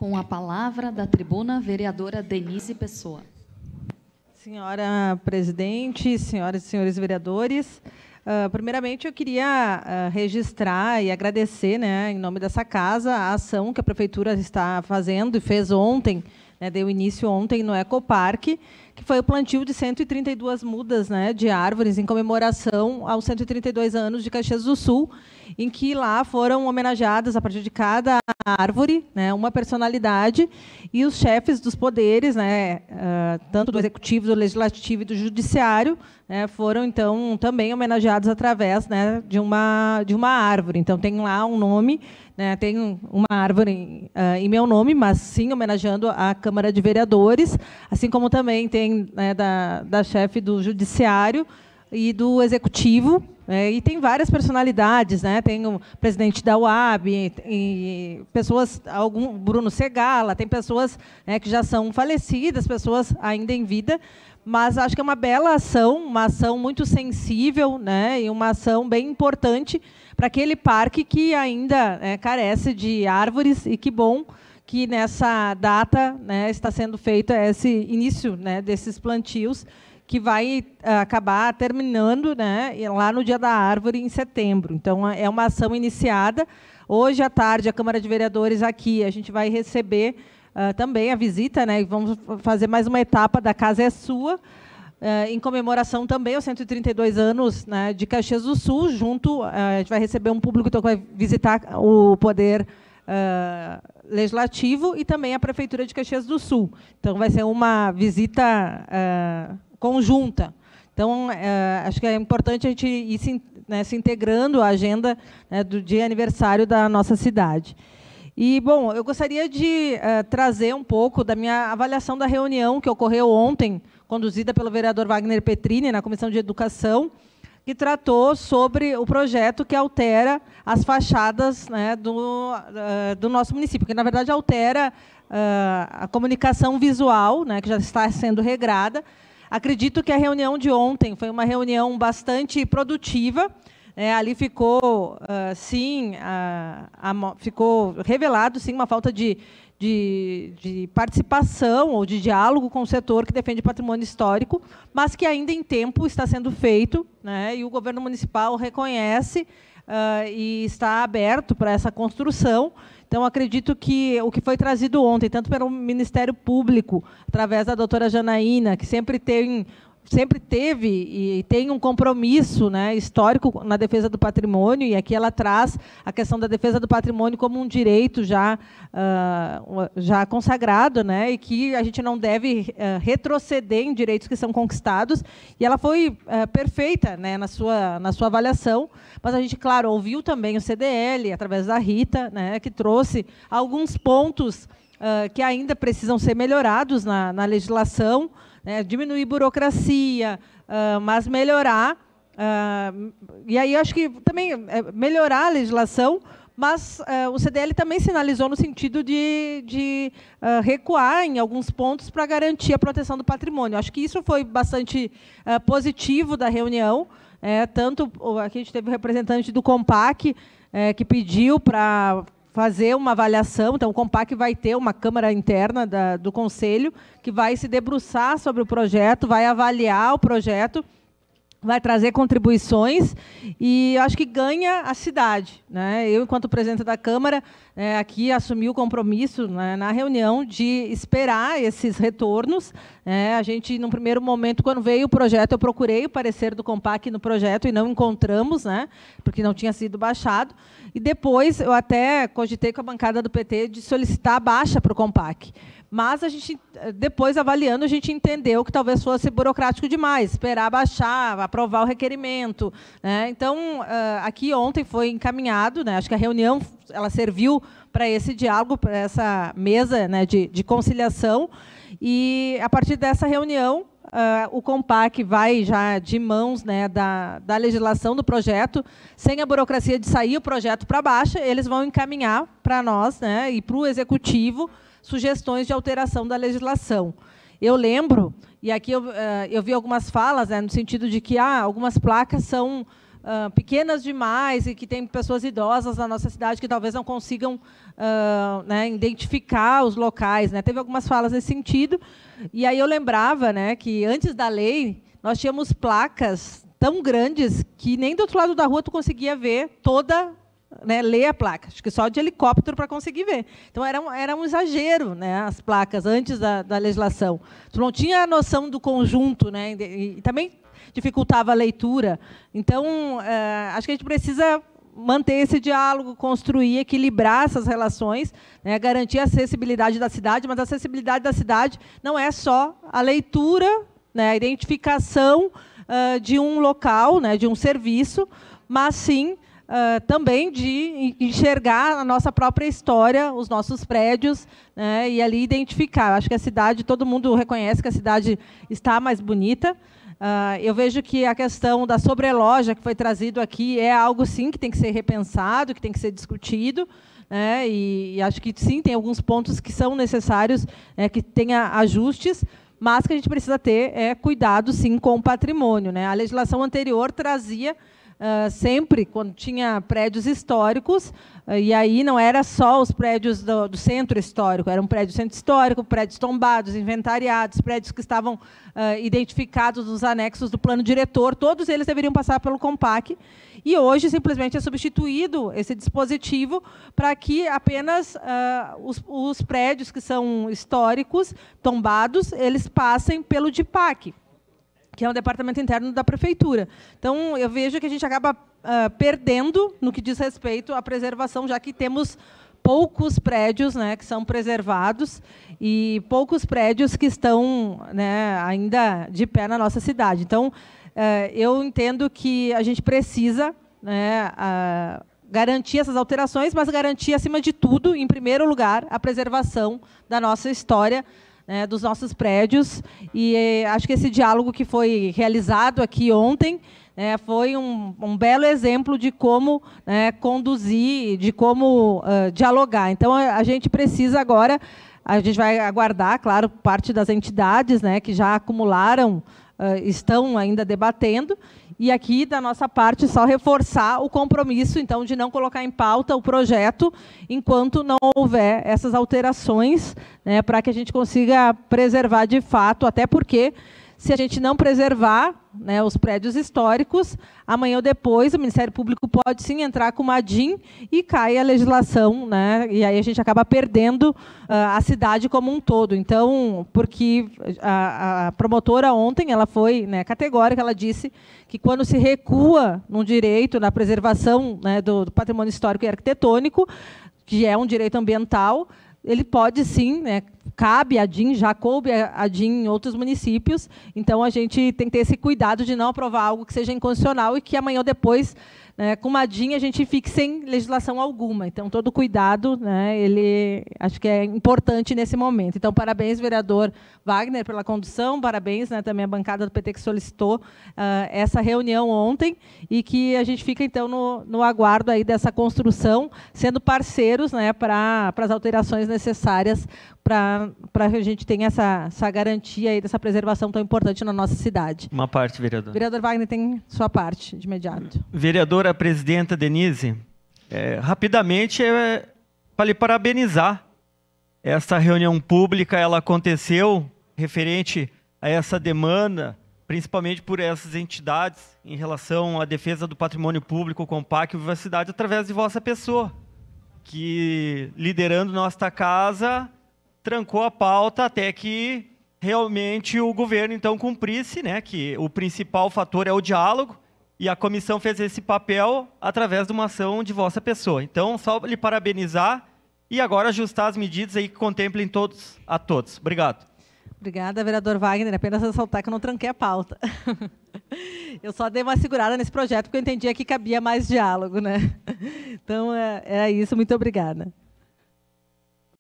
Com a palavra da tribuna, vereadora Denise Pessoa. Senhora presidente, senhoras e senhores vereadores, primeiramente eu queria registrar e agradecer, né, em nome dessa casa, a ação que a prefeitura está fazendo e fez ontem, né, deu início ontem no Ecoparque, que foi o plantio de 132 mudas, né, de árvores em comemoração aos 132 anos de Caxias do Sul, em que lá foram homenageadas, a partir de cada árvore, né, uma personalidade, e os chefes dos poderes, né, tanto do Executivo, do Legislativo e do Judiciário, né, foram, então, também homenageados através, né, de uma árvore. Então, tem lá um nome, né, tem uma árvore em meu nome, mas sim homenageando a Câmara de Vereadores, assim como também tem, né, da chefe do Judiciário e do Executivo, e tem várias personalidades, né? Tem o presidente da UAB, e pessoas, Bruno Segala, tem pessoas, né, que já são falecidas, pessoas ainda em vida, mas acho que é uma bela ação, uma ação muito sensível, né, e uma ação bem importante para aquele parque que ainda, né, carece de árvores, e que bom que nessa data, né, está sendo feito esse início, né, desses plantios, que vai acabar terminando, né, lá no Dia da Árvore, em setembro. Então, é uma ação iniciada. Hoje à tarde, a Câmara de Vereadores aqui, a gente vai receber também a visita, né, e vamos fazer mais uma etapa da Casa é Sua, em comemoração também aos 132 anos, né, de Caxias do Sul. Junto, a gente vai receber um público que vai visitar o Poder Legislativo e também a Prefeitura de Caxias do Sul. Então, vai ser uma visita conjunta. Então, acho que é importante a gente ir se integrando à agenda, né, do dia aniversário da nossa cidade. E, bom, eu gostaria de trazer um pouco da minha avaliação da reunião que ocorreu ontem, conduzida pelo vereador Wagner Petrini, na Comissão de Educação, que tratou sobre o projeto que altera as fachadas, né, do nosso município, que, na verdade, altera a comunicação visual, né, que já está sendo regrada. Acredito que a reunião de ontem foi uma reunião bastante produtiva. Ali ficou, sim, ficou revelado, sim, uma falta de participação ou de diálogo com o setor que defende patrimônio histórico, mas que ainda em tempo está sendo feito, né, e o governo municipal reconhece e está aberto para essa construção. Então, acredito que o que foi trazido ontem, tanto pelo Ministério Público, através da doutora Janaína, que sempre teve e tem um compromisso, né, histórico na defesa do patrimônio, e aqui ela traz a questão da defesa do patrimônio como um direito já consagrado, né, e que a gente não deve retroceder em direitos que são conquistados. E ela foi perfeita, né, na sua avaliação, mas a gente, claro, ouviu também o CDL, através da Rita, né, que trouxe alguns pontos que ainda precisam ser melhorados na legislação, né, diminuir burocracia, mas melhorar. E aí acho que também melhorar a legislação, mas o CDL também sinalizou no sentido de recuar em alguns pontos para garantir a proteção do patrimônio. Acho que isso foi bastante positivo da reunião. Tanto aqui a gente teve o representante do Compac, que pediu para fazer uma avaliação. Então, o Compac vai ter uma Câmara interna do Conselho, que vai se debruçar sobre o projeto, vai avaliar o projeto, vai trazer contribuições, e acho que ganha a cidade, né? Eu, enquanto presidente da Câmara, aqui assumi o compromisso, né, na reunião, de esperar esses retornos. A gente, num primeiro momento, quando veio o projeto, eu procurei o parecer do Compac no projeto e não encontramos, né, porque não tinha sido baixado. E depois eu até cogitei com a bancada do PT de solicitar a baixa para o Compac. Mas a gente, depois, avaliando, a gente entendeu que talvez fosse burocrático demais, esperar baixar, aprovar o requerimento, né? Então, aqui ontem foi encaminhado, né? Acho que a reunião ela serviu para esse diálogo, para essa mesa, né, de conciliação. E, a partir dessa reunião, o Compac vai já de mãos, né, da legislação do projeto, sem a burocracia de sair o projeto para baixa, eles vão encaminhar para nós, né, e para o Executivo, sugestões de alteração da legislação. Eu lembro, e aqui eu vi algumas falas, né, no sentido de que algumas placas são pequenas demais e que tem pessoas idosas na nossa cidade que talvez não consigam né, identificar os locais, né? Teve algumas falas nesse sentido. E aí eu lembrava, né, que antes da lei nós tínhamos placas tão grandes que nem do outro lado da rua tu conseguia ver toda, né, ler a placa. Acho que só de helicóptero para conseguir ver. Então era um exagero, né, as placas antes da legislação. Tu não tinha a noção do conjunto, né, e também dificultava a leitura. Então acho que a gente precisa manter esse diálogo, construir, equilibrar essas relações, né, garantir a acessibilidade da cidade, mas a acessibilidade da cidade não é só a leitura, né, a identificação de um local, né, de um serviço, mas sim também de enxergar a nossa própria história, os nossos prédios, né, e ali identificar. Acho que a cidade, todo mundo reconhece que a cidade está mais bonita. Eu vejo que a questão da sobreloja que foi trazido aqui é algo, sim, que tem que ser repensado, que tem que ser discutido, né, e acho que, sim, tem alguns pontos que são necessários, que tenha ajustes, mas que a gente precisa ter cuidado, sim, com o patrimônio, né? A legislação anterior trazia sempre, quando tinha prédios históricos, e aí não era só os prédios do centro histórico, era um prédio centro histórico, prédios tombados, inventariados, prédios que estavam identificados nos anexos do plano diretor, todos eles deveriam passar pelo COMPAC, e hoje simplesmente é substituído esse dispositivo para que apenas os prédios que são históricos, tombados, eles passem pelo DIPAC, que é o Departamento Interno da Prefeitura. Então, eu vejo que a gente acaba perdendo no que diz respeito à preservação, já que temos poucos prédios, né, que são preservados e poucos prédios que estão, né, ainda de pé na nossa cidade. Então, eu entendo que a gente precisa, né, garantir essas alterações, mas garantir, acima de tudo, em primeiro lugar, a preservação da nossa história, dos nossos prédios, e acho que esse diálogo que foi realizado aqui ontem foi um belo exemplo de como conduzir, de como dialogar. Então, a gente precisa agora, a gente vai aguardar, claro, parte das entidades, né, que já acumularam, estão ainda debatendo, e aqui, da nossa parte, só reforçar o compromisso, então, de não colocar em pauta o projeto enquanto não houver essas alterações, né, para que a gente consiga preservar de fato, até porque, se a gente não preservar, né, os prédios históricos, amanhã ou depois o Ministério Público pode, sim, entrar com uma DIN e cai a legislação, né, e aí a gente acaba perdendo a cidade como um todo. Então, porque a promotora ontem ela foi, né, categórica, ela disse que quando se recua num direito, na preservação, né, do patrimônio histórico e arquitetônico, que é um direito ambiental, ele pode, sim, né, cabe a DIN, já coube a DIN em outros municípios, então a gente tem que ter esse cuidado de não aprovar algo que seja inconstitucional e que amanhã ou depois, né, com uma DIN, a gente fique sem legislação alguma. Então, todo cuidado, né, ele acho que é importante nesse momento. Então, parabéns, vereador Wagner, pela condução, parabéns, né, também à bancada do PT que solicitou essa reunião ontem, e que a gente fica, então, no aguardo aí dessa construção, sendo parceiros, né, para as alterações necessárias para que a gente tenha essa garantia aí dessa preservação tão importante na nossa cidade. Uma parte, vereador. Vereador Wagner tem sua parte, de imediato. Vereadora presidenta Denise, rapidamente, para lhe parabenizar. Essa reunião pública ela aconteceu referente a essa demanda, principalmente por essas entidades, em relação à defesa do patrimônio público, o COMPAC e Vivacidade, através de vossa pessoa, que, liderando nossa casa, trancou a pauta até que realmente o governo, então, cumprisse, né, que o principal fator é o diálogo, e a comissão fez esse papel através de uma ação de vossa pessoa. Então, só lhe parabenizar e agora ajustar as medidas aí que contemplem a todos. Obrigado. Obrigada, vereador Wagner. Apenas ressaltar que eu não tranquei a pauta. Eu só dei uma segurada nesse projeto porque eu entendia que cabia mais diálogo, né? Então, é isso. Muito obrigada.